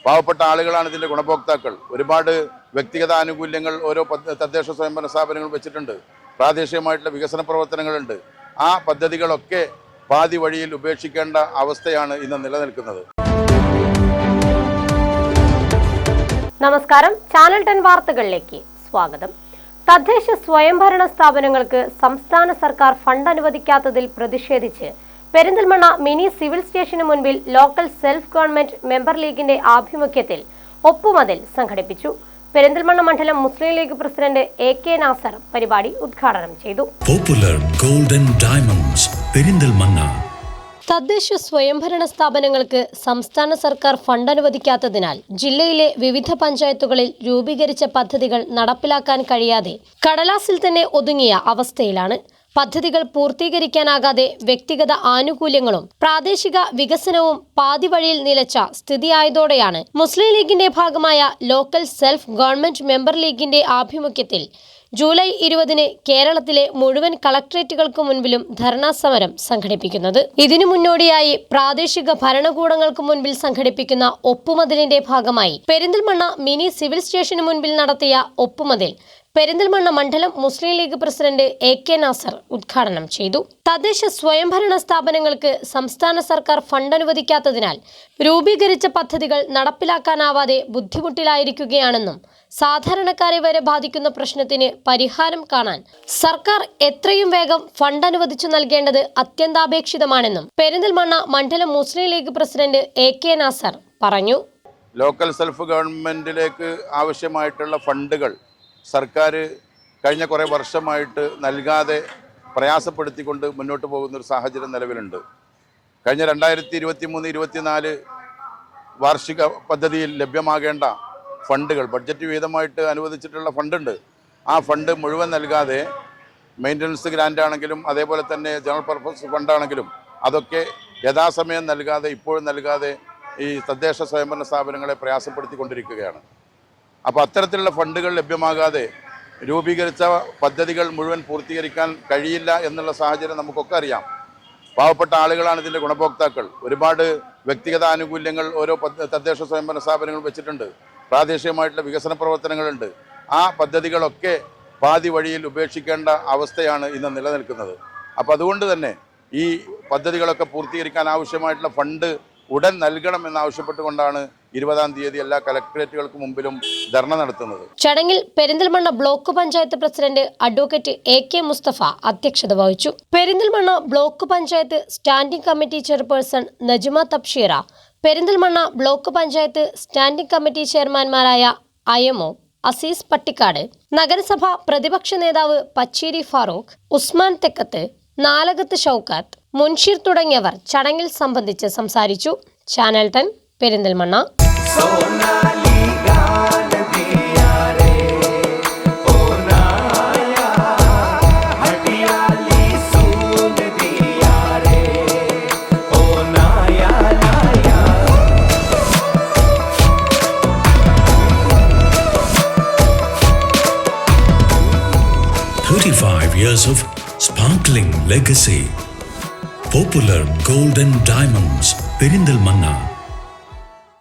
പാവപ്പെട്ട ആളുകളാണ് ഇതിൻ്റെ ഗുണഭോക്താക്കൾ. ഒരുപാട് വ്യക്തിഗത ആനുകൂല്യങ്ങൾ ഓരോ തദ്ദേശ സ്വയംഭരണ സ്ഥാപനങ്ങൾ വെച്ചിട്ടുണ്ട്. പ്രാദേശികമായിട്ടുള്ള വികസന പ്രവർത്തനങ്ങളുണ്ട്. ആ പദ്ധതികളൊക്കെ പാതി വഴിയിൽ ഉപേക്ഷിക്കേണ്ട അവസ്ഥയാണ് ഇന്ന് നിലനിൽക്കുന്നത്. നമസ്കാരം, ചാനൽ 10 വാർത്തകളിലേക്ക് സ്വാഗതം. തദ്ദേശ സ്വയംഭരണ സ്ഥാപനങ്ങൾക്ക് സംസ്ഥാന സർക്കാർ ഫണ്ട് അനുവദിക്കാത്തതിൽ പ്രതിഷേധിച്ച് പെരിന്തൽമണ്ണ മിനി സിവിൽ സ്റ്റേഷന് മുൻപിൽ ലോക്കൽ സെൽഫ് ഗവൺമെന്റ് മെമ്പർ ലീഗിന്റെ ആഭിമുഖ്യത്തിൽ ഒപ്പുമതിൽ സംഘടിപ്പിച്ചു. പെരിന്തൽമണ്ണ മണ്ഡലം മുസ്ലിം ലീഗ് പ്രസിഡന്റ് AK നാസർ പരിപാടി ഉദ്ഘാടനം ചെയ്തു. Popular golden diamonds Perinthalmanna. തദ്ദേശ സ്വയംഭരണ സ്ഥാപനങ്ങൾക്ക് സംസ്ഥാന സർക്കാർ ഫണ്ട് അനുവദിക്കാത്തതിനാൽ ജില്ലയിലെ വിവിധ പഞ്ചായത്തുകളിൽ രൂപീകരിച്ച പദ്ധതികൾ നടപ്പിലാക്കാൻ കഴിയാതെ കടലാസിൽ തന്നെ ഒതുങ്ങിയ അവസ്ഥയിലാണ്. പദ്ധതികൾ പൂർത്തീകരിക്കാനാകാതെ വ്യക്തിഗത ആനുകൂല്യങ്ങളും പ്രാദേശിക വികസനവും പാതിവഴിയിൽ നിലച്ച സ്ഥിതിയായതോടെയാണ് മുസ്ലിം ലീഗിന്റെ ഭാഗമായ ലോക്കൽ സെൽഫ് ഗവൺമെന്റ് മെമ്പർ ലീഗിന്റെ ആഭിമുഖ്യത്തിൽ ജൂലൈ 20-ന് കേരളത്തിലെ മുഴുവൻ കളക്ടറേറ്റുകൾക്ക് മുൻപിലും ധർണാ സമരം സംഘടിപ്പിക്കുന്നത്. ഇതിനു മുന്നോടിയായി പ്രാദേശിക ഭരണകൂടങ്ങൾക്ക് മുൻപിൽ സംഘടിപ്പിക്കുന്ന ഒപ്പുമതിലിന്റെ ഭാഗമായി പെരിന്തൽമണ്ണ മിനി സിവിൽ സ്റ്റേഷന് മുൻപിൽ നടത്തിയ ഒപ്പുമതിൽ പെരിന്തൽമണ്ണ മണ്ഡലം മുസ്ലിം ലീഗ് പ്രസിഡന്റ് AK നാസർ ഉദ്ഘാടനം ചെയ്തു. തദ്ദേശ സ്വയംഭരണ സ്ഥാപനങ്ങൾക്ക് സംസ്ഥാന സർക്കാർ ഫണ്ട് അനുവദിക്കാത്തതിനാൽ രൂപീകരിച്ച പദ്ധതികൾ നടപ്പിലാക്കാനാവാതെ ബുദ്ധിമുട്ടിലായിരിക്കുകയാണെന്നും സാധാരണക്കാരെ വരെ ബാധിക്കുന്ന പ്രശ്നത്തിന് പരിഹാരം കാണാൻ സർക്കാർ എത്രയും വേഗം ഫണ്ട് അനുവദിച്ചു നൽകേണ്ടത് അത്യന്താപേക്ഷിതമാണെന്നും പെരിന്തൽമണ്ണ മണ്ഡലം മുസ്ലിം ലീഗ് പ്രസിഡന്റ് AK നാസർ പറഞ്ഞു. ലോക്കൽ സെൽഫ് ഗവൺമെന്റിലേക്ക് ആവശ്യമായിട്ടുള്ള ഫണ്ടുകൾ സർക്കാർ കഴിഞ്ഞ കുറേ വർഷമായിട്ട് നൽകാതെ പ്രയാസപ്പെടുത്തിക്കൊണ്ട് മുന്നോട്ട് പോകുന്നൊരു സാഹചര്യം നിലവിലുണ്ട്. കഴിഞ്ഞ 2023-24 വാർഷിക പദ്ധതിയിൽ ലഭ്യമാകേണ്ട ഫണ്ടുകൾ ബഡ്ജറ്റ് വീതമായിട്ട് അനുവദിച്ചിട്ടുള്ള ഫണ്ടുണ്ട്. ആ ഫണ്ട് മുഴുവൻ നൽകാതെ മെയിൻ്റനൻസ് ഗ്രാൻ്റ് ആണെങ്കിലും അതേപോലെ തന്നെ ജനറൽ പർപ്പസ് ഫണ്ടാണെങ്കിലും അതൊക്കെ യഥാസമയം നൽകാതെ ഇപ്പോഴും നൽകാതെ ഈ തദ്ദേശ സ്വയംഭരണ സ്ഥാപനങ്ങളെ പ്രയാസപ്പെടുത്തിക്കൊണ്ടിരിക്കുകയാണ്. അപ്പോൾ അത്തരത്തിലുള്ള ഫണ്ടുകൾ ലഭ്യമാകാതെ രൂപീകരിച്ച പദ്ധതികൾ മുഴുവൻ പൂർത്തീകരിക്കാൻ കഴിയില്ല എന്നുള്ള സാഹചര്യം നമുക്കൊക്കെ അറിയാം. പാവപ്പെട്ട ആളുകളാണ് ഇതിൻ്റെ ഗുണഭോക്താക്കൾ. ഒരുപാട് വ്യക്തിഗത ആനുകൂല്യങ്ങൾ ഓരോ തദ്ദേശ സ്വയംഭരണ സ്ഥാപനങ്ങൾ വെച്ചിട്ടുണ്ട്. പ്രാദേശികമായിട്ടുള്ള വികസന പ്രവർത്തനങ്ങളുണ്ട്. ആ പദ്ധതികളൊക്കെ പാതി വഴിയിൽ ഉപേക്ഷിക്കേണ്ട അവസ്ഥയാണ് ഇന്ന് നിലനിൽക്കുന്നത്. അപ്പോൾ അതുകൊണ്ട് തന്നെ ഈ പദ്ധതികളൊക്കെ പൂർത്തീകരിക്കാൻ ആവശ്യമായിട്ടുള്ള ഫണ്ട് ഉടൻ നൽകണം എന്നാവശ്യപ്പെട്ടുകൊണ്ടാണ് 20-ാം തീയതി എല്ലാ കളക്ടറേറ്റുകൾക്ക് മുമ്പിലും ധർണ നടത്തുന്നത്. ചടങ്ങിൽ Perinthalmanna block panchayat president advocate AK Musthafa അധ്യക്ഷത വഹിച്ചു. Perinthalmanna block panchayat standing committee chairperson Najma Thabsheera, Perinthalmanna block panchayat standing committee ചെയർമാൻമാരായ IMO അസീസ് പട്ടിക്കാട്, നഗരസഭ പ്രതിപക്ഷ നേതാവ് പച്ചേരി ഫാറൂഖ്, ഉസ്മാൻ തെക്കത്ത്, നാലകത്ത് ഷൗക്കത്ത്, മുൻഷീർ തുടങ്ങിയവർ ചടങ്ങിൽ സംബന്ധിച്ച് സംസാരിച്ചു. Channel 10 Perinthalmanna. Years of sparkling legacy. Popular Golden Diamonds Perindalmanna.